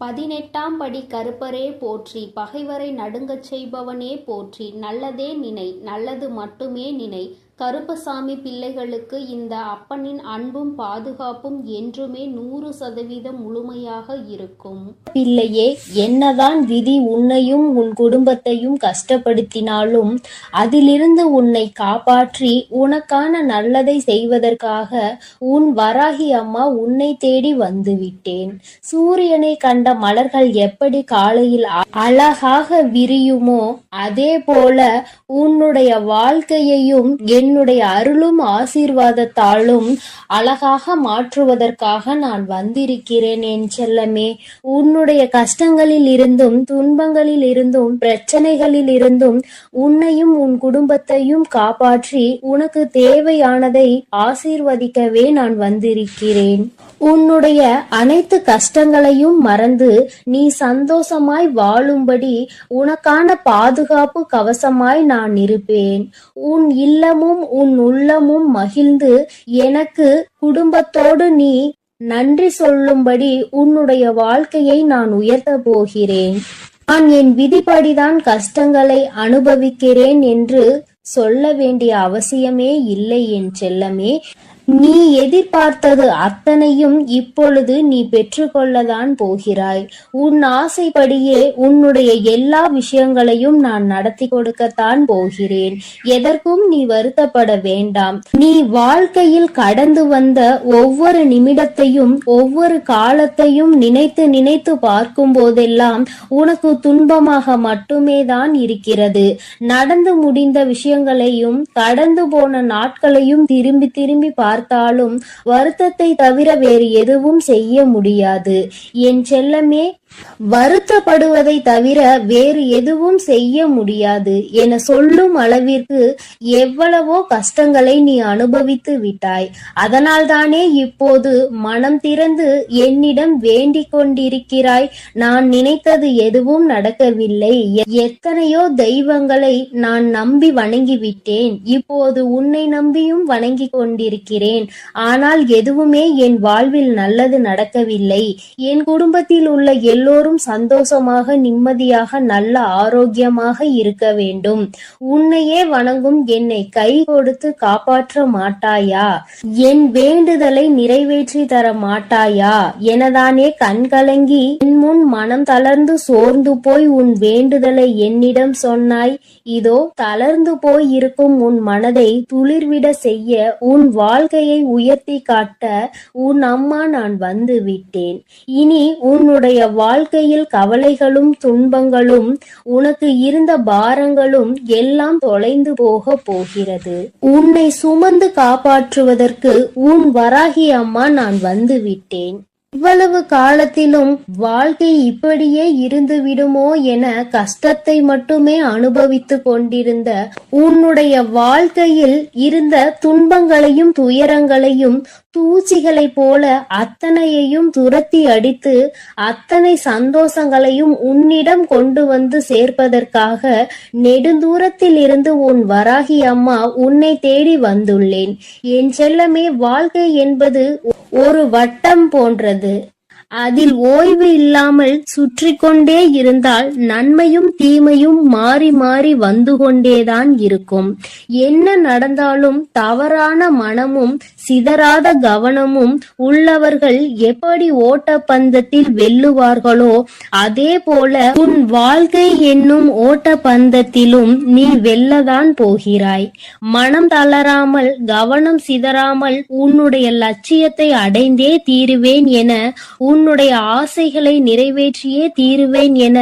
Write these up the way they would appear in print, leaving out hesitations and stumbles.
18ஆம் படி கருப்பரே போற்றி, பகைவரை நடுங்கச் செய்பவனே போற்றி, நல்லதே நினை, நல்லது மட்டுமே நினை. கருப்பசாமி பிள்ளைகளுக்கு இந்த அப்பனின் அன்பும் பாதுகாப்பும் என்றுமே 100% முழுமையாக இருக்கும். பிள்ளையே, என்னதான் விதி உன்னையும் உன் குடும்பத்தையும் கஷ்டப்படுத்தினாலும் அதிலிருந்து உன்னை காப்பாற்றி உனக்கான நல்லதை செய்வதற்காக உன் வராகி அம்மா உன்னை தேடி வந்துவிட்டேன். சூரியனை கண்ட மலர்கள் எப்படி காலையில் அழகாக விரியுமோ அதே போல உன்னுடைய வாழ்க்கையையும் என்னுடைய அருளும் ஆசீர்வாதத்தாலும் அழகாக மாற்றுவதற்காக நான் வந்திருக்கிறேன் என் செல்லமே. உன்னுடைய கஷ்டங்களில் இருந்தும் துன்பங்களில் இருந்தும் பிரச்சனைகளில் இருந்தும் உன்னையும் உன் குடும்பத்தையும் காப்பாற்றி உனக்கு தேவையானதை ஆசீர்வதிக்கவே நான் வந்திருக்கிறேன். உன்னுடைய அனைத்து கஷ்டங்களையும் மறந்து நீ சந்தோஷமாய் வாழும்படி உனக்கான பாதுகாப்பு கவசமாய் நான் இருப்பேன். உன் இல்லமும் உன் உள்ளமும் மகிழ்ந்து எனக்கு குடும்பத்தோடு நீ நன்றி சொல்லும்படி உன்னுடைய வாழ்க்கையை நான் உயர்த்த போகிறேன். நான் என் விதிப்படிதான் கஷ்டங்களை அனுபவிக்கிறேன் என்று சொல்ல வேண்டிய அவசியமே இல்லை என் செல்லமே. நீ எதிர்பார்த்தது அத்தனையும் இப்பொழுது நீ பெற்றுக்கொள்ளதான் போகிறாய். உன் ஆசைப்படியே உன்னுடைய எல்லா விஷயங்களையும் நான் நடத்தி கொடுக்கத்தான் போகிறேன். எதற்கும் நீ வருத்தப்பட வேண்டாம். நீ வாழ்க்கையில் கடந்து வந்த ஒவ்வொரு நிமிடத்தையும் ஒவ்வொரு காலத்தையும் நினைத்து நினைத்து பார்க்கும் போதெல்லாம் உனக்கு துன்பமாக மட்டுமே தான் இருக்கிறது. நடந்து முடிந்த விஷயங்களையும் கடந்து போன நாட்களையும் திரும்பி திரும்பி பார்த்தாலும் வருத்தத்தை தவிர வேறு எதுவும் செய்ய முடியாது என் செல்லமே. வருத்தப்படுவதை தவிர வேறு எதுவும் செய்ய முடியாது என சொல்லும் அளவிற்கு எவ்வளவோ கஷ்டங்களை நீ அனுபவித்து விட்டாய். அதனால் தானே இப்போது மனம் திறந்து என்னிடம் வேண்டிக் கொண்டிருக்கிறாய். நான் நினைத்தது எதுவும் நடக்கவில்லை. எத்தனையோ தெய்வங்களை நான் நம்பி வணங்கிவிட்டேன். இப்போது உன்னை நம்பியும் வணங்கி கொண்டிருக்கிறேன். ஆனால் எதுவுமே என் வாழ்வில் நல்லது நடக்கவில்லை. என் குடும்பத்தில் உள்ள எல்லோரும் சந்தோஷமாக நிம்மதியாக நல்ல ஆரோக்கியமாக இருக்க வேண்டும். உன்னையே வணங்கும் என்னை கை கொடுத்து காப்பாற்ற மாட்டாயா? என் வேண்டுதலை நிறைவேற்றி தர மாட்டாயா எனதானே கண்கலங்கி என் முன் மனம் தளர்ந்து சோர்ந்து போய் உன் வேண்டுதலை என்னிடம் சொன்னாய். இதோ தளர்ந்து போய் இருக்கும் உன் மனதை துளிர்விட செய்ய உன் வாழ்க்கையை உயர்த்தி காட்ட உன் அம்மா நான் வந்து விட்டேன். இனி உன்னுடைய வாழ்க்கையில் கவலைகளும் துன்பங்களும் உனக்கு இருந்த பாரங்களும் எல்லாம் தொலைந்து போக போகிறது. உன்னை சுமந்து காப்பாற்றுவதற்கு உன் வராகி அம்மா நான் வந்து விட்டேன். இவ்வளவு காலத்திலும் வாழ்க்கை இப்படியே இருந்து விடுமோ என கஷ்டத்தை மட்டுமே அனுபவித்து கொண்டிருந்த உன்னுடைய வாழ்க்கையில் இருந்த துன்பங்களையும் துயரங்களையும் தூசிகளை போல அத்தனையையும் துரத்தி அடித்து அத்தனை சந்தோஷங்களையும் உன்னிடம் கொண்டு வந்து சேர்ப்பதற்காக நெடுந்தூரத்தில் இருந்து உன் வராகி அம்மா உன்னை தேடி வந்துள்ளேன். என் செல்லமே, வாழ்க்கை என்பது ஒரு வட்டம் போன்றது. அதில் ஓய்வு இல்லாமல் சுற்றி கொண்டே இருந்தால் நன்மையும் தீமையும் மாறி மாறி வந்து கொண்டேதான் இருக்கும். என்ன நடந்தாலும் தவறான மனமும் சிதறாத கவனமும் உள்ளவர்கள் எப்படி ஓட்டப்பந்தத்தில் வெல்லுவார்களோ அதே போல உன் வாழ்க்கை என்னும் ஓட்டப்பந்தத்திலும் நீ வெல்லதான் போகிறாய். மனம் தளராமல் கவனம் சிதறாமல் உன்னுடைய லட்சியத்தை அடைந்தே தீருவேன் என உன்னுடைய ஆசைகளை நிறைவேற்றியே தீருவேன் என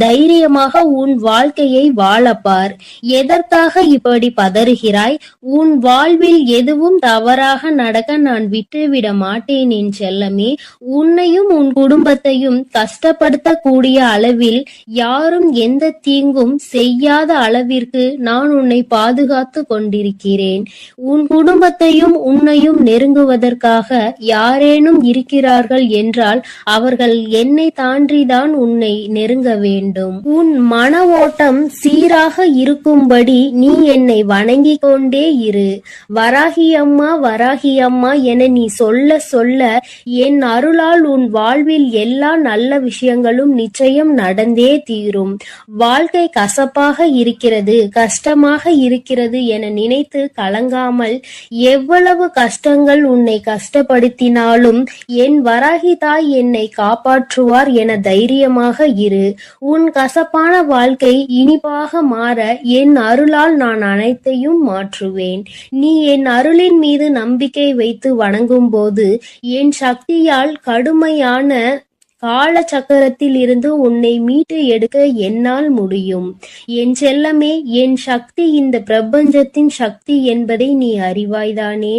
தைரியமாக உன் வாழ்க்கையை வாழப்பார். எதற்காக இப்படி பதறுகிறாய்? உன் வாழ்வில் எதுவும் தவறாக நடக்க நான் விட்டுவிட மாட்டேன் என் செல்லமே. உன்னையும் உன் குடும்பத்தையும் கஷ்டப்படுத்தக்கூடிய அளவில் யாரும் எந்த தீங்கும் செய்யாத அளவிற்கு நான் உன்னை பாதுகாத்து கொண்டிருக்கிறேன். உன் குடும்பத்தையும் உன்னையும் நெருங்குவதற்காக யாரேனும் இருக்கிறார்கள் என்றால் என்றால் அவர்கள் என்னை தாண்டிதான் உன்னை நெருங்க வேண்டும். உன் மன ஓட்டம் சீராக இருக்கும்படி நீ என்னை வணங்கிக் கொண்டே இரு. வராகி அம்மா, வராகி அம்மா என நீ சொல்ல சொல்ல என் அருளால் உன் வாழ்வில் எல்லா நல்ல விஷயங்களும் நிச்சயம் நடந்தே தீரும். வாழ்க்கை கசப்பாக இருக்கிறது, கஷ்டமாக இருக்கிறது என நினைத்து கலங்காமல், எவ்வளவு கஷ்டங்கள் உன்னை கஷ்டப்படுத்தினாலும் என் வராகி தாய் என்னை காப்பாற்றுவார் என தைரியமாக இரு. உன் கசப்பான வாழ்க்கை இனிப்பாக மாற என் அருளால் நான் அனைத்தையும் மாற்றுவேன். நீ என் அருளின் மீது நம்பிக்கை வைத்து வணங்கும் போது என் சக்தியால் கடுமையான கால சக்கரத்தில் இருந்து உன்னை மீட்டு எடுக்க என்னால் முடியும். என் செல்லமே, என் சக்தி இந்த பிரபஞ்சத்தின் சக்தி என்பதை நீ அறிவாய்தானே?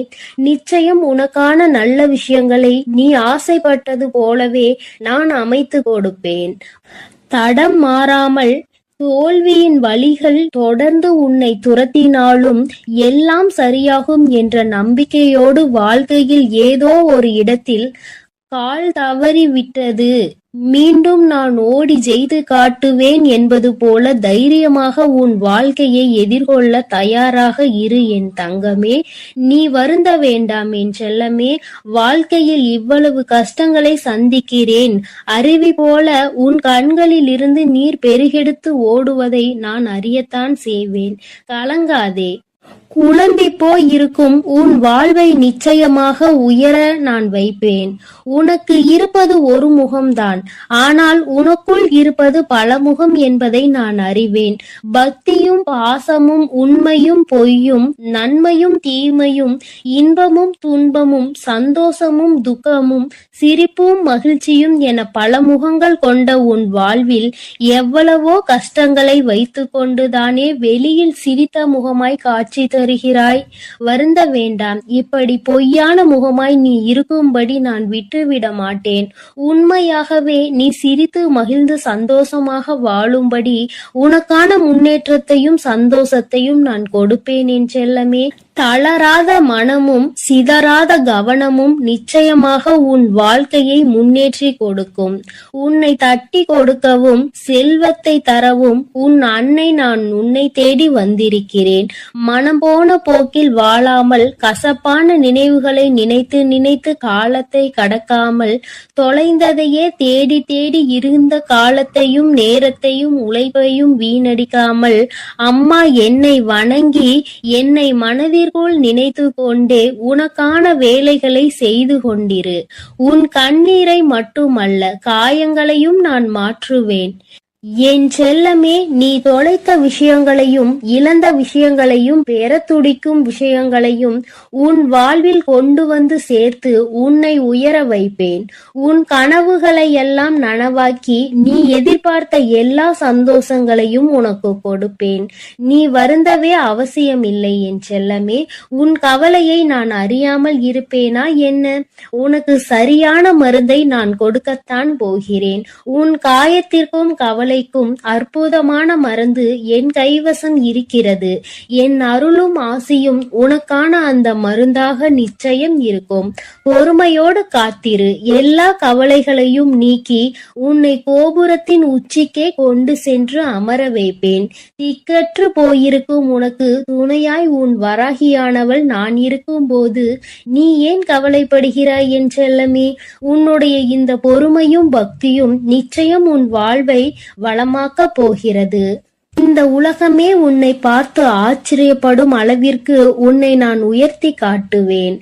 நிச்சயம் உனக்கான நல்ல விஷயங்களை நீ ஆசைப்பட்டது போலவே நான் அமைத்து கொடுப்பேன். தடம் மாறாமல் தோல்வியின் வழிகள் தொடர்ந்து உன்னை துரத்தினாலும் எல்லாம் சரியாகும் என்ற நம்பிக்கையோடு வாழ்க்கையில் ஏதோ ஒரு இடத்தில் கால் தவறி விட்டது, மீண்டும் நான் ஓடி ஜெயித்து காட்டுவேன் என்பது போல தைரியமாக உன் வாழ்க்கையை எதிர்கொள்ள தயாராக இரு என் தங்கமே. நீ வருந்த வேண்டாம் என் செல்லமே. வாழ்க்கையில் இவ்வளவு கஷ்டங்களை சந்திக்கிறேன், அருவி போல உன் கண்களில் இருந்து நீர் பெருகெடுத்து ஓடுவதை நான் அறியத்தான் செய்வேன். கலங்காதே. குழம்பி போய் இருக்கும் உன் வாழ்வை நிச்சயமாக உயர நான் வைப்பேன். உனக்கு இருப்பது ஒரு முகம்தான், ஆனால் உனக்குள் இருப்பது பல முகம் என்பதை நான் அறிவேன். பக்தியும் பாசமும் உண்மையும் பொய்யும் நன்மையும் தீமையும் இன்பமும் துன்பமும் சந்தோஷமும் துக்கமும் சிரிப்பும் மகிழ்ச்சியும் என பல முகங்கள் கொண்ட உன் வாழ்வில் எவ்வளவோ கஷ்டங்களை வைத்து கொண்டுதானே வெளியில் சிரித்த முகமாய் காட்சி தருகிறாய். வருந்த வேண்டாம். இப்படி பொய்யான முகமாய் நீ இருக்கும்படி நான் விட்டுவிட மாட்டேன். உண்மையாகவே நீ சிரித்து மகிழ்ந்து சந்தோஷமாக வாழும்படி உனக்கான முன்னேற்றத்தையும் சந்தோஷத்தையும் நான் கொடுப்பேன் என் செல்லமே. தளராத மனமும் சிதறாத கவனமும் நிச்சயமாக உன் வாழ்க்கையை முன்னேற்றி கொடுக்கும். உன்னை தட்டி கொடுக்கவும் செல்வத்தை தரவும் உன் அன்னை நான் உன்னை தேடி வந்திருக்கிறேன். மனம் போன போக்கில் வாழாமல் கசப்பான நினைவுகளை நினைத்து நினைத்து காலத்தை கடக்காமல் தொலைந்ததையே தேடி தேடி இருந்த காலத்தையும் நேரத்தையும் உழைப்பையும் வீணடிக்காமல் அம்மா என்னை வணங்கி என்னை மனதிற்குள் நினைத்து கொண்டே உனக்கான வேலைகளை செய்து கொண்டிரு. உன் கண்ணீரை மட்டுமல்ல காயங்களையும் நான் மாற்றுவேன். என் செல்லமே, நீ தொலைத்த விஷயங்களையும் இழந்த விஷயங்களையும் பெற துடிக்கும் விஷயங்களையும் உன் வாழ்வில் கொண்டு வந்து சேர்த்து உன்னை உயர வைப்பேன். உன் கனவுகளை எல்லாம் நனவாக்கி நீ எதிர்பார்த்த எல்லா சந்தோஷங்களையும் உனக்கு கொடுப்பேன். நீ வருந்தவே அவசியமில்லை என் செல்லமே. உன் கவலையை நான் அறியாமல் இருப்பேனா என்ன? உனக்கு சரியான மருந்தை நான் கொடுக்கத்தான் போகிறேன். உன் காயத்திற்கும் கவலைக்கும் அற்புதமான மருந்து என் கைவசம் இருக்கிறது. என் அருளும் ஆசியும் உனக்கான அந்த மருந்தாக நிச்சயம் இருக்கும். பொறுமையோடு காத்திரு. எல்லா கவலைகளையும் நீக்கி உன்னை கோபுரத்தின் உச்சிக்கே கொண்டு சென்று அமர வைப்பேன். திக்கற்று போயிருக்கும் உனக்கு துணையாய் உன் வராகியானவள் நான் இருக்கும் போது நீ ஏன் கவலைப்படுகிறாய் என் செல்லமே? உன்னுடைய இந்த பொறுமையும் பக்தியும் நிச்சயம் உன் வாழ்வை வளமாக்கப் போகிறது. இந்த உலகமே உன்னை பார்த்து ஆச்சரியப்படும் அளவிற்கு உன்னை நான் உயர்த்தி காட்டுவேன்.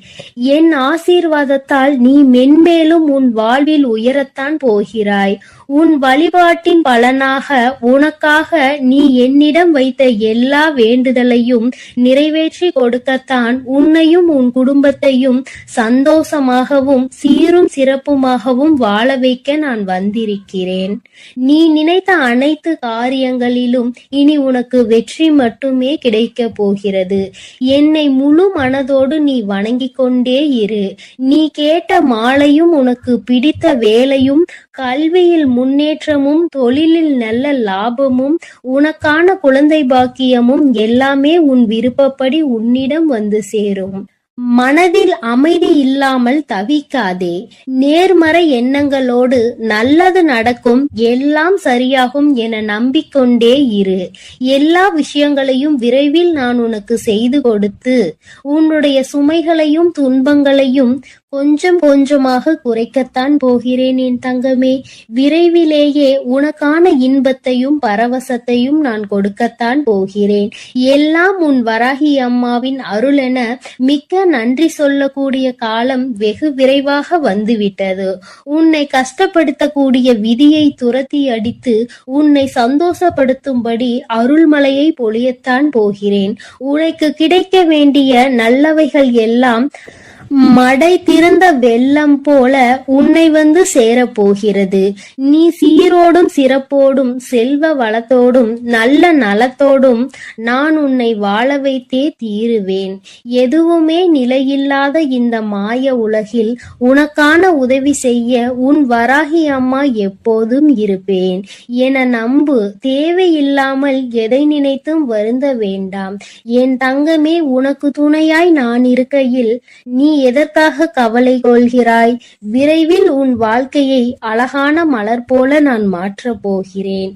என் ஆசீர்வாதத்தால் நீ மென்மேலும் உன் வாழ்வில் உயரத்தான் போகிறாய். உன் வழிபாட்டின் பலனாக உனக்காக நீ என்னிடம் வைத்த எல்லா வேண்டுதலையும் நிறைவேற்றி கொடுக்கத்தான் உன்னையும் உன் குடும்பத்தையும் சந்தோஷமாகவும் சீரும் சிறப்புமாகவும் வாழ வைக்க நான் வந்திருக்கிறேன். நீ நினைத்த அனைத்து காரியங்களிலும் இனி உனக்கு வெற்றி மட்டுமே கிடைக்க போகிறது. என்னை முழு மனதோடு நீ வணங்கிக் கொண்டே இரு. நீ கேட்ட மாலையும் உனக்கு பிடித்த வேலையும் கல்வியில் முன்னேற்றமும் தொழிலில் நல்ல லாபமும் உனக்கான குழந்தை பாக்கியமும் எல்லாமே உன் விருப்பப்படி உன்னிடம் வந்து சேரும். மனதில் அமைதி இல்லாமல் தவிக்காதே. நேர்மறை எண்ணங்களோடு நல்லது நடக்கும், எல்லாம் சரியாகும் என நம்பிக்கொண்டே இரு. எல்லா விஷயங்களையும் விரைவில் நான் உனக்கு செய்து கொடுத்து உன்னுடைய சுமைகளையும் துன்பங்களையும் கொஞ்சம் கொஞ்சமாக குறைக்கத்தான் போகிறேன் என் தங்கமே. விரைவிலேயே உனக்கான இன்பத்தையும் பரவசத்தையும் நான் கொடுக்கத்தான் போகிறேன். எல்லாம் உன் வராகி அம்மாவின் அருளென மிக்க நன்றி சொல்லக்கூடிய காலம் வெகு விரைவாக வந்துவிட்டது. உன்னை கஷ்டப்படுத்தக்கூடிய விதியை துரத்தி அடித்து உன்னை சந்தோஷப்படுத்தும்படி அருள்மலையை பொழியத்தான் போகிறேன். உனக்கு கிடைக்க வேண்டிய நல்லவைகள் எல்லாம் மடை திறந்த வெள்ளம் போல உன்னை வந்து சேரப்போகிறது. நீ சீரோடும் சிறப்போடும் செல்வ வளத்தோடும் நல்ல நலத்தோடும் நான் உன்னை வாழ வைத்தே தீருவேன். எதுவுமே நிலையில்லாத இந்த மாய உலகில் உனக்கான உதவி செய்ய உன் வராகி அம்மா எப்போதும் இருப்பேன் என நம்பு. தேவையில்லாமல் எதை நினைத்தும் வருந்த வேண்டாம் என் தங்கமே. உனக்கு துணையாய் நான் இருக்கையில் நீ எதற்காக கவலை கொள்கிறாய்? விரைவில் உன் வாழ்க்கையை அழகான மலர் போல நான் மாற்றப் போகிறேன்.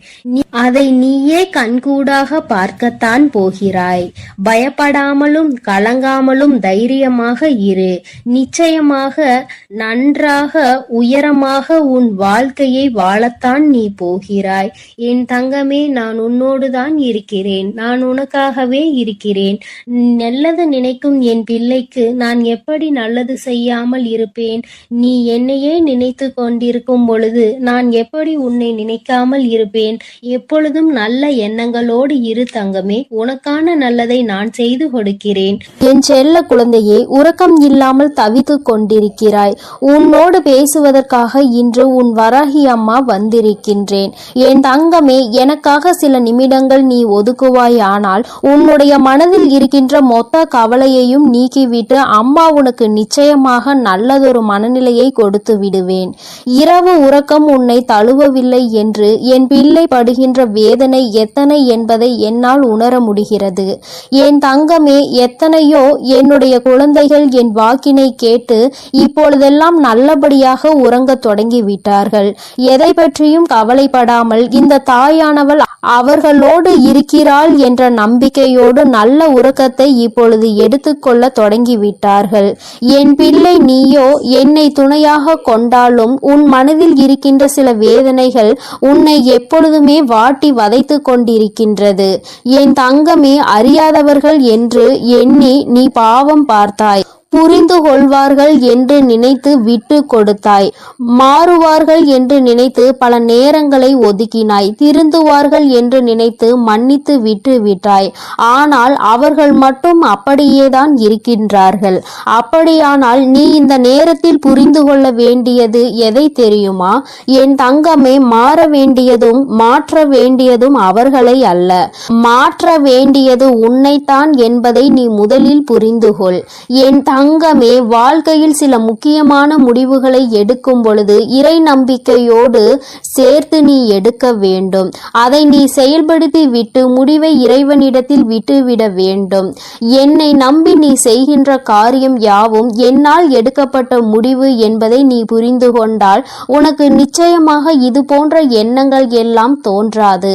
அதை நீயே கண்கூடாக பார்க்கத்தான் போகிறாய். பயப்படாமலும் கலங்காமலும் தைரியமாக இரு. நிச்சயமாக நன்றாக உயரமாக உன் வாழ்க்கையை வாழத்தான் நீ போகிறாய் என் தங்கமே. நான் உன்னோடுதான் இருக்கிறேன். நான் உனக்காகவே இருக்கிறேன். நல்லது நினைக்கும் என் பிள்ளைக்கு நான் எப்படி நல்லது செய்யாமல் இருப்பேன்? நீ என்னையே நினைத்து கொண்டிருக்கும் பொழுது நான் எப்படி உன்னை நினைக்காமல் இருப்பேன்? எப்பொழுதும் நல்ல எண்ணங்களோடு இரு தங்கமே. உனக்கான நல்லதை நான் செய்து கொடுக்கிறேன். என் செல்ல குழந்தையே, உறக்கம் இல்லாமல் தவித்து கொண்டிருக்கிறாய். உன்னோடு பேசுவதற்காக இன்று உன் வராகி அம்மா வந்திருக்கின்றேன். என் தங்கமே, எனக்காக சில நிமிடங்கள் நீ ஒதுக்குவாய். ஆனால் உன்னுடைய மனதில் இருக்கின்ற மொத்த கவலையையும் நீக்கிவிட்டு அம்மா உனக்கு நிச்சயமாக நல்லதொரு மனநிலையை கொடுத்து விடுவேன். இரவு உறக்கம் உன்னை தழுவவில்லை என்று என் பிள்ளை படுகின்ற வேதனை எத்தனை என்பதை என்னால் உணர முடிகிறது. என் தங்கமே, எத்தனையோ என்னுடைய குழந்தைகள் என் வாக்கினை கேட்டு இப்பொழுதெல்லாம் நல்லபடியாக உறங்க தொடங்கிவிட்டார்கள். எதை பற்றியும் கவலைப்படாமல் இந்த தாயானவள் அவர்களோடு இருக்கிறாள் என்ற நம்பிக்கையோடு நல்ல உறக்கத்தை இப்பொழுது எடுத்துக்கொள்ள தொடங்கிவிட்டார்கள். என் பிள்ளை, நீயோ என்னை துணையாக கொண்டாலும் உன் மனதில் இருக்கின்ற சில வேதனைகள் உன்னை எப்பொழுதுமே வாட்டி வதைத்து கொண்டிருக்கின்றது. என் தங்கமே, அறியாதவர்கள் என்று எண்ணி நீ பாவம் பார்த்தாய். புரிந்து கொள்வார்கள் என்று நினைத்து விட்டு கொடுத்தாய். மாறுவார்கள் என்று நினைத்து பல நேரங்களை ஒதுக்கினாய். திருந்துவார்கள் என்று நினைத்து மன்னித்து விட்டு விட்டாய். ஆனால் அவர்கள் மட்டும் அப்படியேதான் இருக்கின்றார்கள். அப்படியானால் நீ இந்த நேரத்தில் புரிந்து கொள்ள வேண்டியது எதை தெரியுமா? என் தங்கமே, மாற வேண்டியதும் மாற்ற வேண்டியதும் அவர்களை அல்ல, மாற்ற வேண்டியது உன்னைத்தான் என்பதை நீ முதலில் புரிந்து கொள். என் தங்கமே, வாழ்க்கையில் சில முக்கியமான முடிவுகளை எடுக்கும் பொழுது இறை நம்பிக்கையோடு சேர்த்து நீ எடுக்க வேண்டும். அதை நீ செயல்படுத்தி விட்டு முடிவை இறைவனிடத்தில் விட்டுவிட வேண்டும். என்னை நம்பி நீ செய்கின்ற காரியம் யாவும் என்னால் எடுக்கப்பட்ட முடிவு என்பதை நீ புரிந்து கொண்டால் உனக்கு நிச்சயமாக இது போன்ற எண்ணங்கள் எல்லாம் தோன்றாது.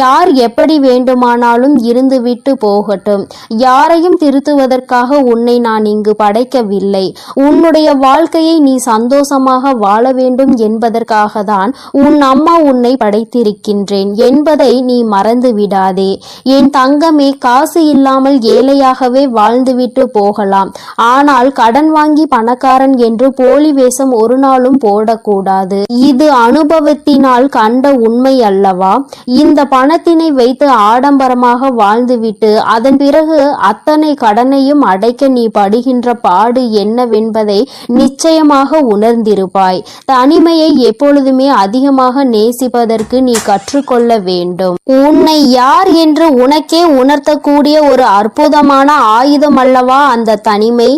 யார் எப்படி வேண்டுமானாலும் இருந்துவிட்டு போகட்டும். யாரையும் திருத்துவதற்காக உன்னை நான் இங்கு படைக்கவில்லை. உன்னுடைய வாழ்க்கையை நீ சந்தோஷமாக வாழ வேண்டும் என்பதற்காக தான் உன் அம்மா உன்னை படைத்திருக்கின்றேன் என்பதை நீ மறந்து விடாதே. என் தங்கமே, காசு இல்லாமல் ஏழையாகவே வாழ்ந்துவிட்டு போகலாம். ஆனால் கடன் வாங்கி பணக்காரன் என்று போலி வேஷம் ஒரு நாளும் போடக்கூடாது. இது அனுபவத்தினால் கண்ட உண்மை அல்லவா? இந்த பணத்தினை வைத்து ஆடம்பரமாக வாழ்ந்துவிட்டு அதன் பிறகு அத்தனை கடனையும் அடைக்க நீ படுகின்ற பாடு என்னவென்பதை நிச்சயமாக உணர்ந்திருப்பாய். தனிமையை எப்பொழுதுமே அதிகமாக நேசிப்பதற்கு நீ கற்றுக்கொள்ள வேண்டும். உன்னை யார் என்று உனக்கே உணர்த்தக்கூடிய ஒரு அற்புதமான ஆயுதம் அல்லவா அந்த தனிமை?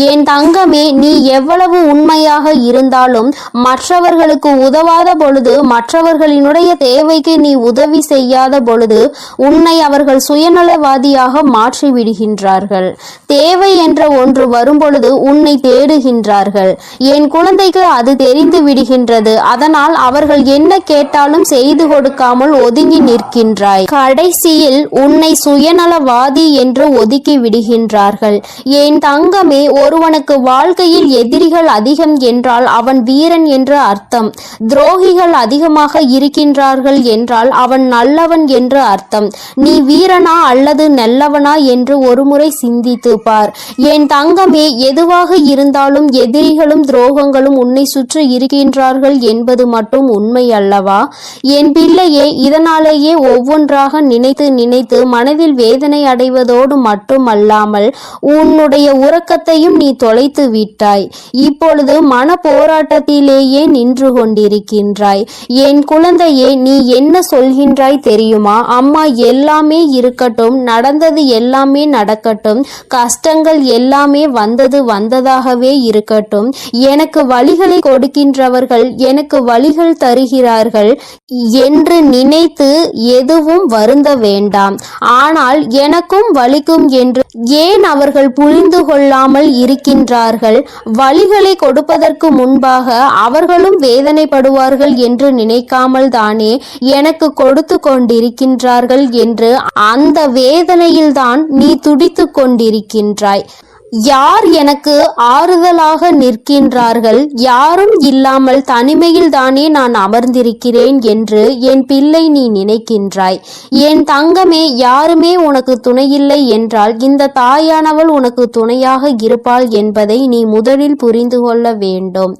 என் தங்கமே, நீ எவ்வளவு உண்மையாக இருந்தாலும் மற்றவர்களுக்கு உதவாத பொழுது, மற்றவர்களினுடைய தேவைக்கு நீ உதவி செய்யாத பொழுது உன்னை அவர்கள் சுயநலவாதியாக மாற்றி விடுகின்றார்கள். தேவை என்ற ஒன்று வரும் வரும்பொழுது உன்னை தேடுகின்றார்கள். என் குழந்தைக்கு அது தெரிந்து விடுகின்றது. அதனால் அவர்கள் என்ன கேட்டாலும் செய்து கொடுக்காமல் ஒதுங்கி நிற்கின்றாய். கடைசியில் உன்னை சுயநலவாதி என்று ஒதுக்கி விடுகின்றார்கள். என் தங்கமே, ஒருவனுக்கு வாழ்க்கையில் எதிரிகள் அதிகம் என்றால் அவன் வீரன் என்று அர்த்தம். துரோகிகள் அதிகமாக இருக்கின்றார்கள் என்றால் அவன் நல்லவன் என்று அர்த்தம். நீ வீரனா அல்லது நல்லவனா என்று ஒருமுறை சிந்தித்து பார். என் தங்கமே, எதுவாக இருந்தாலும் எதிரிகளும் துரோகங்களும் உன்னை சுற்றி இருக்கின்றார்கள் என்பது மட்டும் உண்மை அல்லவா? என் பிள்ளையே, இதனாலேயே ஒவ்வொன்றாக நினைத்து நினைத்து மனதில் வேதனை அடைவதோடு மட்டுமல்லாமல் உன்னுடைய உறக்கத்தையும் நீ தொலைத்து விட்டாய். இப்பொழுது மன போராட்டத்திலேயே நின்று கொண்டிருக்கின்றாய். என் குழந்தையே, நீ என்ன சொல்கின்றாய் தெரியுமா? அம்மா, எல்லாமே இருக்கட்டும், நடந்தது எல்லாமே நடக்கட்டும், கஷ்டங்கள் எல்லாமே வந்தது வந்ததாகவே இருக்கட்டும், எனக்கு வழிகளை கொடுக்கின்றவர்கள் எனக்கு வழிகள் தருகிறார்கள் என்று நினைத்து எதுவும் வருந்த வேண்டாம். ஆனால் எனக்கும் வலிக்கும் என்று ஏன் அவர்கள் புரிந்து கொள்ளாமல் இருக்கின்றார்கள்? வழிகளை கொடுப்பதற்கு முன்பாக அவர்களும் வேதனைப்படுவார்கள் என்று நினைக்காமல் தானே எனக்கு கொடுத்து கொண்டிருக்கின்றார்கள் என்று அந்த வேதனையில்தான் நீ துடித்து கொண்டிருக்கின்றாய். யார் எனக்கு ஆறுதலாக நிற்கின்றார்கள்? யாரும் இல்லாமல் தனிமையில் தானே நான் அமர்ந்திருக்கிறேன் என்று என் பிள்ளை நீ நினைக்கின்றாய். என் தங்கமே, யாருமே உனக்கு துணையில்லை என்றால் இந்த தாயானவள் உனக்கு துணையாக இருப்பாள் என்பதை நீ முதலில் புரிந்து கொள்ள வேண்டும்.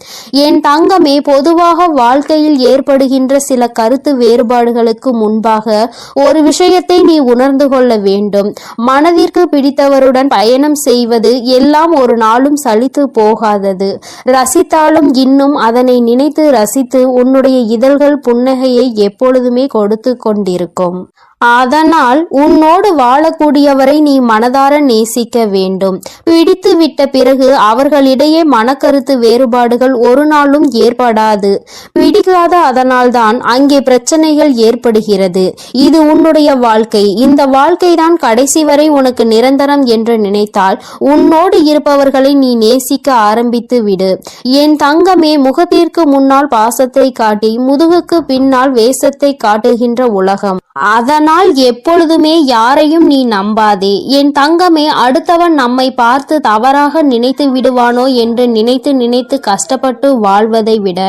என் தங்கமே, பொதுவாக வாழ்க்கையில் ஏற்படுகின்ற சில கருத்து வேறுபாடுகளுக்கு முன்பாக ஒரு விஷயத்தை நீ உணர்ந்து கொள்ள வேண்டும். மனதிற்கு பிடித்தவருடன் பயணம் செய்வது எல்லாம் ஒரு நாளும் சலித்து போகாதது. ரசித்தாலும் இன்னும் அதனை நினைத்து ரசித்து உன்னுடைய இதழ்கள் புன்னகையை எப்பொழுதுமே கொடுத்து கொண்டிருக்கும். அதனால் உன்னோடு வாழக்கூடியவரை நீ மனதார நேசிக்க வேண்டும். பிடித்து விட்ட பிறகு அவர்களிடையே மனக்கருத்து வேறுபாடுகள் ஒரு நாளும் ஏற்படாது. பிடிக்காத அதனால்தான் அங்கே பிரச்சனைகள் ஏற்படுகிறது. இது உன்னுடைய வாழ்க்கை. இந்த வாழ்க்கைதான் கடைசி வரை உனக்கு நிரந்தரம் என்று நினைத்தால் உன்னோடு இருப்பவர்களை நீ நேசிக்க ஆரம்பித்து விடு. என் தங்கமே, முகத்திற்கு முன்னால் பாசத்தை காட்டி முதுகுக்கு பின்னால் வேஷத்தை காட்டுகின்ற உலகம். அதனால் எப்பொழுதுமே யாரையும் நீ நம்பாதே. என் தங்கமே, அடுத்தவன் நம்மை பார்த்து தவறாக நினைத்து விடுவானோ என்று நினைத்து நினைத்து கஷ்டப்பட்டு வாழ்வதை விட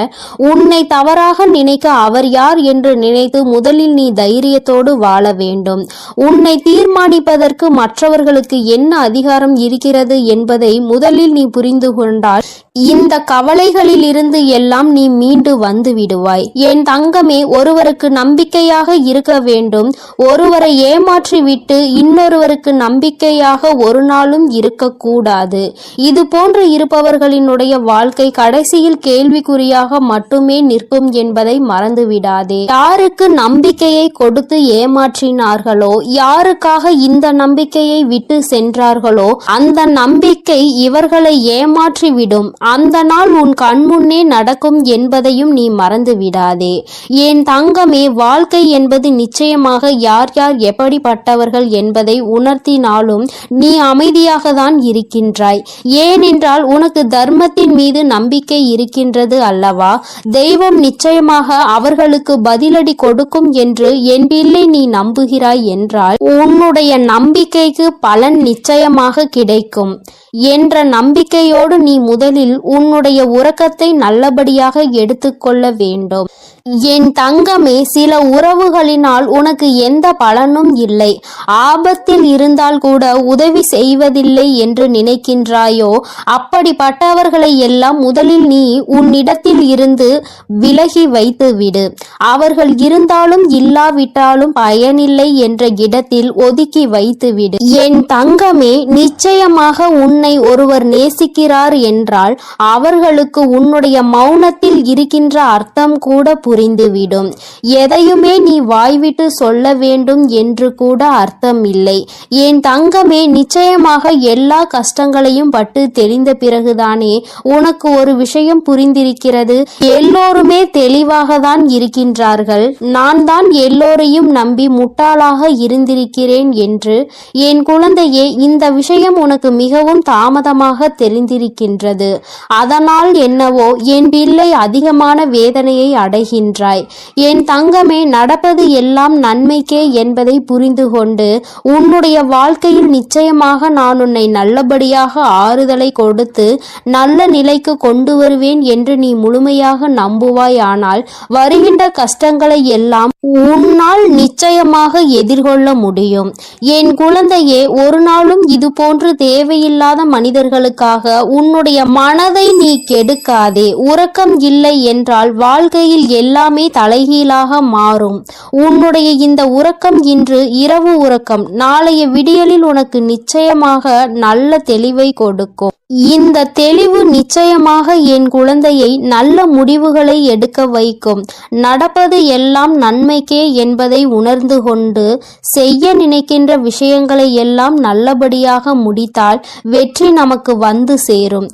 உன்னை தவறாக நினைக்க அவர் யார் என்று நினைத்து முதலில் நீ தைரியத்தோடு வாழ வேண்டும். உன்னை தீர்மானிப்பதற்கு மற்றவர்களுக்கு என்ன அதிகாரம் இருக்கிறது என்பதை முதலில் நீ புரிந்து கொண்டால் இந்த கவலைகளில் இருந்து எல்லாம் நீ மீண்டு வந்து விடுவாய். என் தங்கமே, ஒருவருக்கு நம்பிக்கையாக இருக்க வேண்டும். ஒருவரை ஏமாற்றி விட்டு இன்னொருவருக்கு நம்பிக்கையாக ஒரு நாளும் இருக்கக்கூடாது. இது போன்று இருப்பவர்களினுடைய வாழ்க்கை கடைசியில் கேள்விக்குறியாக மட்டுமே நிற்கும் என்பதை மறந்துவிடாதே. யாருக்கு நம்பிக்கையை கொடுத்து ஏமாற்றினார்களோ, யாருக்காக இந்த நம்பிக்கையை விட்டு சென்றார்களோ அந்த நம்பிக்கை இவர்களை ஏமாற்றிவிடும். அந்த நாள் உன் கண்முன்னே நடக்கும் என்பதையும் நீ மறந்து விடாதே. என் தங்கமே, வாழ்க்கை என்பது நிச்சயமாக யார் யார் எப்படிப்பட்டவர்கள் என்பதை உணர்த்தினாலும் நீ அமைதியாக தான் இருக்கின்றாய். ஏனென்றால் உனக்கு தர்மத்தின் மீது நம்பிக்கை இருக்கின்றது அல்லவா? தெய்வம் நிச்சயமாக அவர்களுக்கு பதிலடி கொடுக்கும் என்று என் பிள்ளை நீ நம்புகிறாய் என்றால் உன்னுடைய நம்பிக்கைக்கு பலன் நிச்சயமாக கிடைக்கும் என்ற நம்பிக்கையோடு நீ முதலில் உன்னுடைய உறக்கத்தை நல்லபடியாக எடுத்துக்கொள்ள வேண்டும். என் தங்கமே, சில உறவுகளினால் உனக்கு எந்த பலனும் இல்லை. ஆபத்தில் இருந்தால் கூட உதவி செய்வதில்லை என்று நினைக்கின்றாயோ, அப்படிப்பட்டவர்களை எல்லாம் முதலில் நீ உன்னிடத்தில் இருந்து விலகி வைத்து விடு. அவர்கள் இருந்தாலும் இல்லாவிட்டாலும் பயனில்லை என்ற இடத்தில் ஒதுக்கி வைத்து விடு. என் தங்கமே, நிச்சயமாக உன்னை ஒருவர் நேசிக்கிறார் என்றால் அவர்களுக்கு உன்னுடைய மௌனத்தில் இருக்கின்ற அர்த்தம் கூட புரிந்துவிடும். எதையுமே நீ வாய்விட்டு சொல்ல வேண்டும் என்று கூட அர்த்தம் இல்லை. என் தங்கமே, நிச்சயமாக எல்லா கஷ்டங்களையும் பட்டு தெளிந்த பிறகுதானே உனக்கு ஒரு விஷயம் புரிந்திருக்கிறது. எல்லோருமே தெளிவாக தான் இருக்கின்றார்கள். நான் தான் எல்லோரையும் நம்பி முட்டாளாக இருந்திருக்கிறேன் என்று. என் குழந்தையே, இந்த விஷயம் உனக்கு மிகவும் தாமதமாக தெரிந்திருக்கின்றது. அதனால் என்னவோ என் பிள்ளை அதிகமான வேதனையை அடைகின்றாய். என் தங்கமே, நடப்பது எல்லாம் நன்மைக்கே என்பதை புரிந்து கொண்டு உன்னுடைய வாழ்க்கையில் நிச்சயமாக நான் உன்னை நல்லபடியாக ஆறுதலை கொடுத்து நல்ல நிலைக்கு கொண்டு வருவேன் என்று நீ முழுமையாக நம்புவாய். ஆனால் வருகின்ற கஷ்டங்களை எல்லாம் உன்னால் நிச்சயமாக எதிர்கொள்ள முடியும். என் குழந்தையே, ஒரு நாளும் இது போன்று தேவையில்லாத மனிதர்களுக்காக உன்னுடைய மனதை நீ கெடுக்காதே. உறக்கம் இல்லை என்றால் வாழ்க்கையில் எல்லாமே தலைகீழாக மாறும். உன்னுடைய இந்த உறக்கம் இன்று இரவு உறக்கம் நாளைய விடியலில் உனக்கு நிச்சயமாக நல்ல தெளிவை கொடுக்கும். இந்த தெளிவு நிச்சயமாக என் குழந்தையை நல்ல முடிவுகளை எடுக்க வைக்கும். நடப்பது எல்லாம் நன்மைக்கே என்பதை உணர்ந்து கொண்டு செய்ய நினைக்கின்ற விஷயங்களை எல்லாம் நல்லபடியாக முடித்தால் வெற்றி நமக்கு வந்து சேரும்.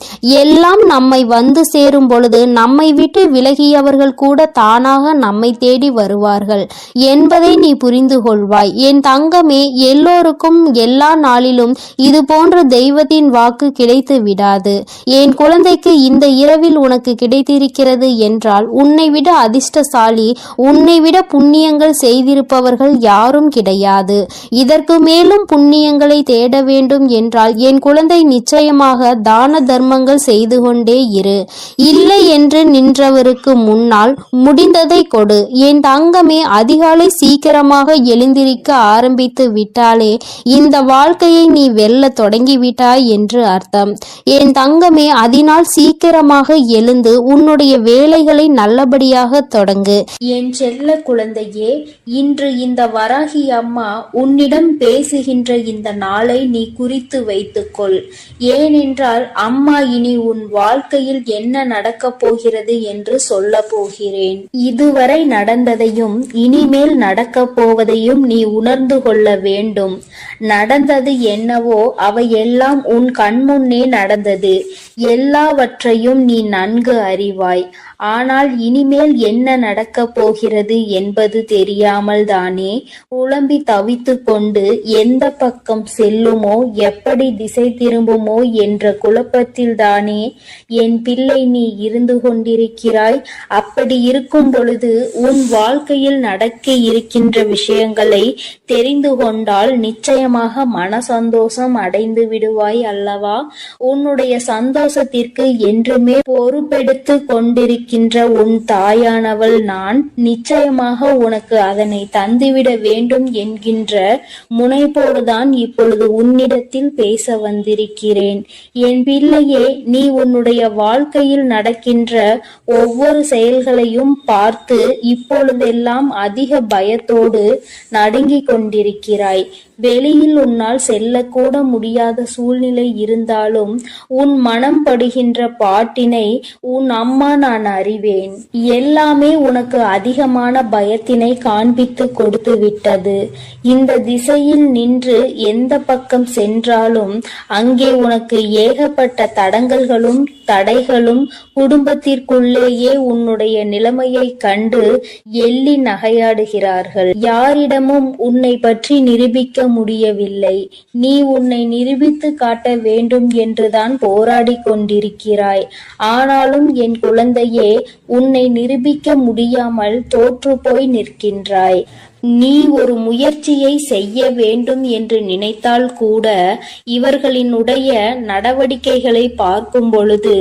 எல்லாம் நம்மை வந்து சேரும் பொழுது நம்மை விட்டு விலகியவர்கள் கூட தானாக நம்மை தேடி வருவார்கள் என்பதை நீ புரிந்து கொள்வாய். என் தங்கமே, எல்லோருக்கும் எல்லா நாளிலும் இது போன்ற தெய்வத்தின் வாக்கு கிடைத்து விடாது. என் குழந்தைக்கு இந்த இரவில் உனக்கு கிடைத்திருக்கிறது என்றால் உன்னை விட அதிர்ஷ்டசாலி, உன்னை விட புண்ணியங்கள் செய்திருப்பவர்கள் யாரும் கிடையாது. இதற்கு மேலும் புண்ணியங்களை தேட வேண்டும் என்றால் என் குழந்தை நிச்சயமாக தான தர்மங்கள் செய்து கொண்டே இரு. இல்லை என்று நின்றவருக்கு முன்னால் முடிந்ததை கொடு. என் தங்கமே, அதிகாலை சீக்கிரமாக எழுந்திருக்க ஆரம்பித்து விட்டாலே இந்த வாழ்க்கையை நீ வெல்ல தொடங்கிவிட்டாய் என்று அர்த்தம். என் தங்கமே, அதனால் சீக்கிரமாக எழுந்து உன்னுடைய வேலைகளை நல்லபடியாக தொடங்கு. என் செல்ல குழந்தையே, இன்று இந்த வராகி அம்மா உன்னிடம் பேசுகின்ற இந்த நாளை நீ குறித்து வைத்துக்கொள். ஏனென்றால் அம்மா இனி உன் வாழ்க்கையில் என்ன நடக்கப் போகிறது என்று சொல்ல போகிறேன். இதுவரை நடந்ததையும் இனிமேல் நடக்கப் போவதையும் நீ உணர்ந்து கொள்ள வேண்டும். நடந்தது என்னவோ அவையெல்லாம் உன் கண்முன்னே நடந்தது. எல்லாவற்றையும் நீ நன்கு அறிவாய். ஆனால் இனிமேல் என்ன நடக்கப் போகிறது என்பது தெரியாமல் தானே குழம்பி தவித்து கொண்டு எந்த பக்கம் செல்லுமோ, எப்படி திசை திரும்புமோ என்ற குழப்பத்தில் தானே என் பிள்ளை நீ இருந்து கொண்டிருக்கிறாய். அப்படி இருக்கும் பொழுது உன் வாழ்க்கையில் நடக்க இருக்கின்ற விஷயங்களை தெரிந்து கொண்டால் நிச்சயமாக மன சந்தோஷம் அடைந்து விடுவாய் அல்லவா? உன்னுடைய சந்தோஷத்திற்கு என்றுமே பொறுப்பெடுத்து கொண்டிருக்கின்ற உன் தாயானவள் நான். நிச்சயமாக உனக்கு அதனை தந்துவிட வேண்டும் என்கின்ற முனைப்போடுதான் இப்பொழுது உன்னிடத்தில் பேச வந்திருக்கிறேன். என் பிள்ளையே, நீ உன்னுடைய வாழ்க்கையில் நடக்கின்ற ஒவ்வொரு செயல்களையும் பார்த்து இப்பொழுதெல்லாம் அதிக பயத்தோடு நடுங்கிக் கொண்டிருக்கிறாய். வெளியில் உன்னால் செல்லக்கூட முடியாத சூழ்நிலை இருந்தாலும் உன் மனம் படுகின்ற பாட்டினை உன் அம்மா நான் அறிவேன். எல்லாமே உனக்கு அதிகமான பயத்தினை காண்பித்து கொடுத்து விட்டது. இந்த திசையில் நின்று எந்த பக்கம் சென்றாலும் அங்கே உனக்கு ஏகப்பட்ட தடங்கல்களும் தடைகளும், குடும்பத்திற்குள்ளேயே உன்னுடைய நிலைமையை கண்டு எள்ளி நகையாடுகிறார்கள். யாரிடமும் உன்னை பற்றி நிரூபிக்க முடியவில்லை. நீ உன்னை நிரூபித்து காட்ட வேண்டும் என்றுதான் போராடி கொண்டிருக்கிறாய். ஆனாலும் என் குழந்தையே, உன்னை நிரூபிக்க முடியாமல் தோற்று போய் நிற்கின்றாய். நீ ஒரு முயற்சியை செய்ய வேண்டும் என்று நினைத்தால் கூட இவர்களினுடைய நடவடிக்கைகளை பார்க்கும் பொழுது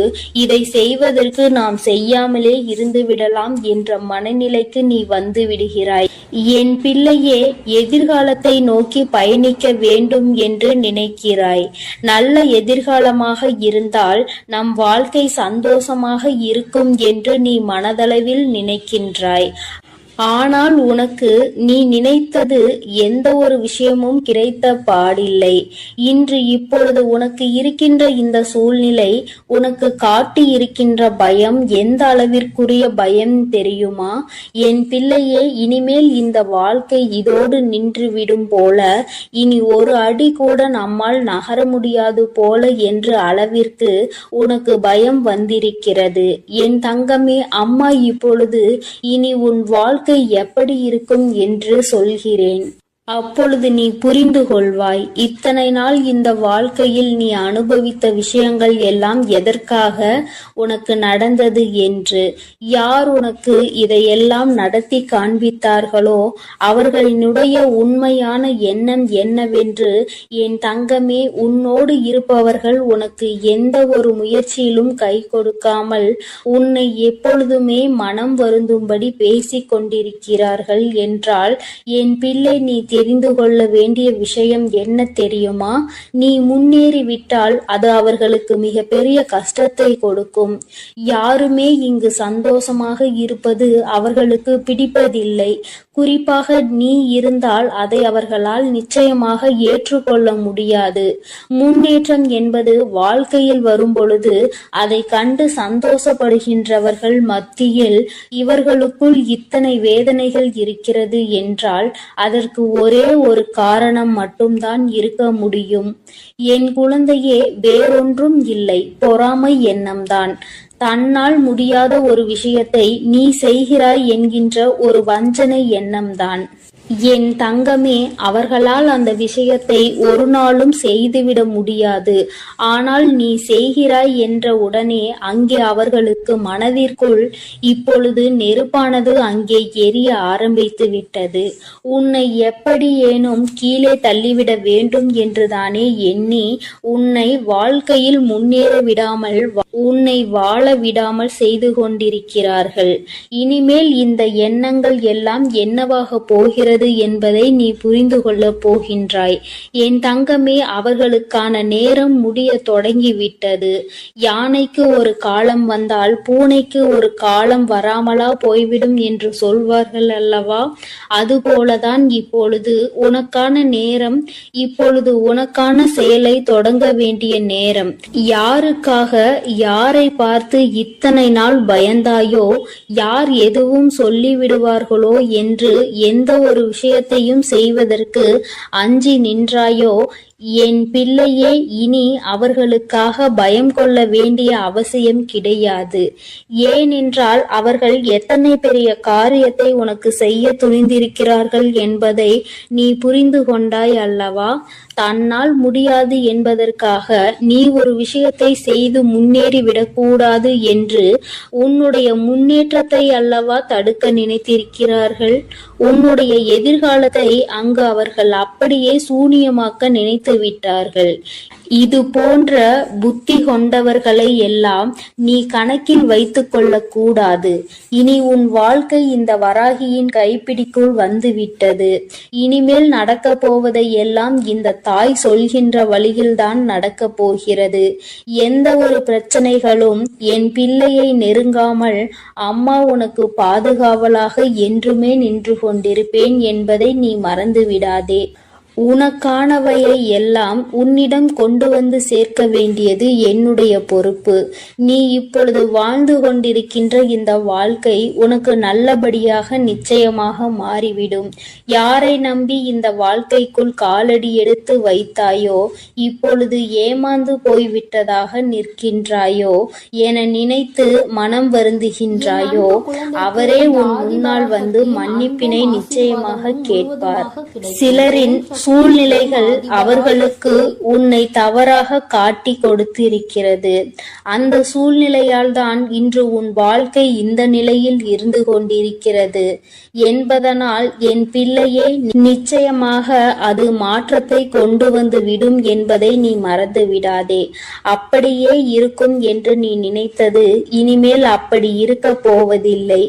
இதை செய்வதற்கு நாம் செய்யாமலே இருந்து விடலாம் என்ற மனநிலைக்கு நீ வந்து விடுகிறாய். என் பிள்ளையே, எதிர்காலத்தை நோக்கி பயணிக்க வேண்டும் என்று நினைக்கிறாய். நல்ல எதிர்காலமாக இருந்தால் நம் வாழ்க்கை சந்தோஷமாக இருக்கும் என்று நீ மனதளவில் நினைக்கின்றாய். ஆனால் உனக்கு நீ நினைத்தது எந்த ஒரு விஷயமும் கிடைத்த பாடில்லை. இன்று இப்பொழுது உனக்கு இருக்கின்ற இந்த சூழ்நிலை உனக்கு காட்டி இருக்கின்ற பயம் எந்த அளவிற்குரிய பயம் தெரியுமா? என் பிள்ளையே, இனிமேல் இந்த வாழ்க்கை இதோடு நின்றுவிடும் போல, இனி ஒரு அடி கூட நம்மால் நகர முடியாது போல என்ற அளவிற்கு உனக்கு பயம் வந்திருக்கிறது. என் தங்கமே, அம்மா இப்பொழுது இனி உன் வாழ்க்கை எப்படி இருக்கும் என்று சொல்கிறேன். அப்பொழுது நீ புரிந்து கொள்வாய். இத்தனை நாள் இந்த வாழ்க்கையில் நீ அனுபவித்த விஷயங்கள் எல்லாம் எதற்காக உனக்கு நடந்தது என்று. யார் உனக்கு இதையெல்லாம் நடத்தி காண்பித்தார்களோ அவர்களினுடைய உண்மையான எண்ணம் என்னவென்று என் தங்கமே, உன்னோடு இருப்பவர்கள் உனக்கு எந்த ஒரு முயற்சியிலும் கை கொடுக்காமல் உன்னை எப்பொழுதுமே மனம் வருந்தும்படி பேசிக் கொண்டிருக்கிறார்கள் என்றால், என் பிள்ளை, நீ தெரிந்து கொள்ள வேண்டிய விஷயம் என்ன தெரியுமா? நீ முன்னேறிவிட்டால் அது அவர்களுக்கு மிக பெரிய கஷ்டத்தை கொடுக்கும். யாருமே இங்கு சந்தோஷமாக இருப்பது அவர்களுக்கு பிடிப்பதில்லை. குறிப்பாக நீ இருந்தால் அதை அவர்களால் நிச்சயமாக ஏற்றுக்கொள்ள முடியாது. முன்னேற்றம் என்பது வாழ்க்கையில் வரும் பொழுது அதை கண்டு சந்தோஷப்படுகின்றவர்கள் மத்தியில் இவர்களுக்குள் இத்தனை வேதனைகள் இருக்கிறது என்றால் அதற்கு ஒரே ஒரு காரணம் மட்டும்தான் இருக்க முடியும். என் குழந்தையே, வேறொன்றும் இல்லை, பொறாமை எண்ணம்தான். தன்னால் முடியாத ஒரு விஷயத்தை நீ செய்கிறாய் என்கின்ற ஒரு வஞ்சனை எண்ணம்தான். என் தங்கமே, அவர்களால் அந்த விஷயத்தை ஒரு நாளும் செய்துவிட முடியாது. ஆனால் நீ செய்கிறாய் என்ற உடனே அங்கே அவர்களுக்கு மனதிற்குள் இப்பொழுது நெருப்பானது அங்கே எரிய ஆரம்பித்து விட்டது. உன்னை எப்படியேனும் கீழே தள்ளிவிட வேண்டும் என்றுதானே எண்ணி உன்னை வாழ்க்கையில் முன்னேற விடாமல், உன்னை வாழ விடாமல் செய்து கொண்டிருக்கிறார்கள். இனிமேல் இந்த எண்ணங்கள் எல்லாம் என்னவாக போகிறது என்பதை நீ புரிந்து கொள்ளப் போகின்றாய். என் தங்கமே, அவர்களுக்கான நேரம் முடிய தொடங்கிவிட்டது. யானைக்கு ஒரு காலம் வந்தால் பூனைக்கு ஒரு காலம் வராமலா போய்விடும் என்று சொல்வார்கள் அல்லவா? அதுபோலதான் இப்பொழுது உனக்கான நேரம், இப்பொழுது உனக்கான செயலை தொடங்க வேண்டிய நேரம். யாருக்காக, யாரை பார்த்து இத்தனை நாள் பயந்தாயோ, யார் எதுவும் சொல்லிவிடுவார்களோ என்று எந்த ஒரு விஷயத்தையும் செய்வதற்கு அஞ்சி நின்றாயோ, என் பிள்ளையே, இனி அவர்களுக்காக பயம் கொள்ள வேண்டிய அவசியம் கிடையாது. ஏனென்றால் அவர்கள் எத்தனை பெரிய காரியத்தை உனக்கு செய்ய துணிந்திருக்கிறார்கள் என்பதை நீ புரிந்து கொண்டாய் அல்லவா? தன்னால் முடியாது என்பதற்காக நீ ஒரு விஷயத்தை செய்து முன்னேறி விடக்கூடாது என்று உன்னுடைய முன்னேற்றத்தை அல்லவா தடுக்க நினைத்திருக்கிறார்கள். உன்னுடைய எதிர்காலத்தை அங்கு அவர்கள் அப்படியே சூனியமாக்க நினைத்து விட்டார்கள். இது போன்ற புத்தி கொண்டவர்களை எல்லாம் நீ கணக்கில் வைத்துக் கொள்ள கூடாது. இனி உன் வாழ்க்கை இந்த வராகியின் கைப்பிடிக்குள் வந்துவிட்டது. இனிமேல் நடக்க போவதை எல்லாம் இந்த தாய் சொல்கின்ற வழியில்தான் நடக்க போகிறது. எந்த ஒரு பிரச்சனைகளும் என் பிள்ளையை நெருங்காமல் அம்மா உனக்கு பாதுகாவலாக என்றுமே நின்று கொண்டிருப்பேன் என்பதை நீ மறந்து விடாதே. உனக்கானவையை எல்லாம் உன்னிடம் கொண்டு வந்து சேர்க்க வேண்டியது என்னுடைய பொறுப்பு. நீ இப்பொழுது வாழ்ந்து கொண்டிருக்கின்ற இந்த வாழ்க்கை உனக்கு நல்லபடியாக நிச்சயமாக மாறிவிடும். யாரை நம்பி இந்த வாழ்க்கைக்குள் காலடி எடுத்து வைத்தாயோ, இப்பொழுது ஏமாந்து போய்விட்டதாக நிற்கின்றாயோ என நினைத்து மனம் வருந்துகின்றாயோ, அவரே உன் முன்னால் வந்து மன்னிப்பினை நிச்சயமாக கேட்பார். சிலரின் சூழ்நிலைகள் அவர்களுக்கு உன்னை தவறாக காட்டி கொடுத்திருக்கிறது. அந்த சூழ்நிலையால் தான் இன்று உன் வாழ்க்கை இந்த நிலையில் இருந்து கொண்டிருக்கிறது என்பதனால் என் பிள்ளையே, நிச்சயமாக அது மாற்றத்தை கொண்டு வந்து விடும் என்பதை நீ மறந்து விடாதே. அப்படியே இருக்கும் என்று நீ நினைத்தது இனிமேல் அப்படி இருக்க போவதில்லை.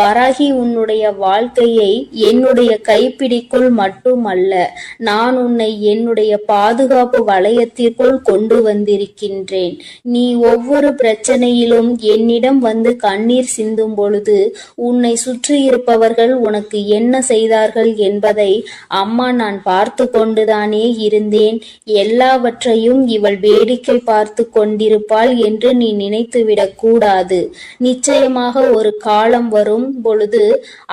வராகி உன்னுடைய வாழ்க்கையை என்னுடைய கைப்பிடிக்குள் மட்டுமல்ல, நான் உன்னை என்னுடைய பாதுகாப்பு வளையத்திற்குள் கொண்டு வந்திருக்கின்றேன். நீ ஒவ்வொரு பிரச்சனையிலும் என்னிடம் வந்து கண்ணீர் சிந்தும் பொழுது உன்னை சுற்றியிருப்பவர்கள் உனக்கு என்ன செய்தார்கள் என்பதை அம்மா நான் பார்த்து கொண்டுதானே இருந்தேன். எல்லாவற்றையும் இவள் வேடிக்கை பார்த்து கொண்டிருப்பாள் என்று நீ நினைத்துவிடக் கூடாது. நிச்சயமாக ஒரு காலம் வரும் பொழுது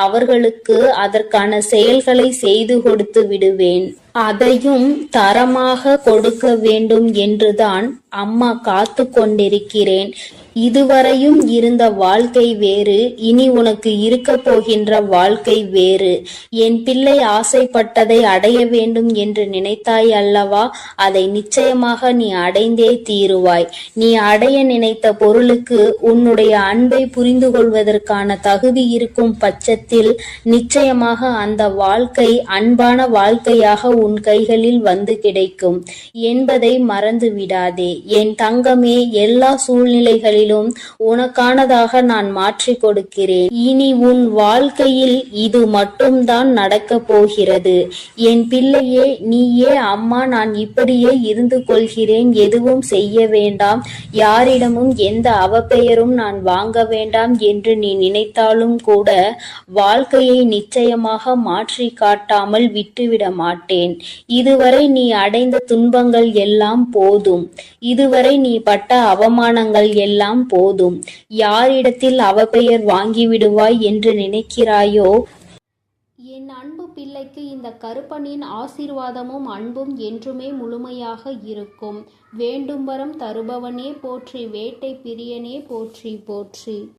அவர்களுக்கு அதற்கான செயல்களை செய்து கொடுத்து விடுவேன். அதையும் தரமாக கொடுக்க வேண்டும் என்றுதான் அம்மா காத்து கொண்டிருக்கிறேன். இதுவரையும் இருந்த வாழ்க்கை வேறு, இனி உனக்கு இருக்க போகின்ற வாழ்க்கை வேறு. என் பிள்ளை ஆசைப்பட்டதை அடைய வேண்டும் என்று நினைத்தாய் அல்லவா? அதை நிச்சயமாக நீ அடைந்தே தீருவாய். நீ அடைய நினைத்த பொருளுக்கு உன்னுடைய அன்பை புரிந்து கொள்வதற்கான தகுதி இருக்கும் பட்சத்தில் நிச்சயமாக அந்த வாழ்க்கை அன்பான வாழ்க்கையாக உன் கைகளில் வந்து கிடைக்கும் என்பதை மறந்து விடாதே. என் தங்கமே, எல்லா சூழ்நிலைகளிலும் உனக்கானதாக நான் மாற்றிக் கொடுக்கிறேன். இனி உன் வாழ்க்கையில் இது மட்டும்தான் நடக்கப் போகிறது. என் பிள்ளையே, நீயே அம்மா நான் இப்படியே இருந்து கொள்கிறேன், எதுவும் செய்ய வேண்டாம், யாரிடமும் எந்த அவப்பெயரும் நான் வாங்க வேண்டாம் என்று நீ நினைத்தாலும் கூட வாழ்க்கையை நிச்சயமாக மாற்றி காட்டாமல் விட்டுவிட மாட்டேன். இதுவரை நீ அடைந்த துன்பங்கள் எல்லாம் போதும். இதுவரை நீ பட்ட அவமானங்கள் எல்லாம் போதும். யாரிடத்தில் அவப்பெயர் வாங்கிவிடுவாய் என்று நினைக்கிறாயோ? என் அன்பு பிள்ளைக்கு இந்த கருப்பனின் ஆசீர்வாதமும் அன்பும் என்றுமே முழுமையாக இருக்கும். வேண்டும் வரம் தருபவனே போற்றி, வேட்டை பிரியனே போற்றி போற்றி.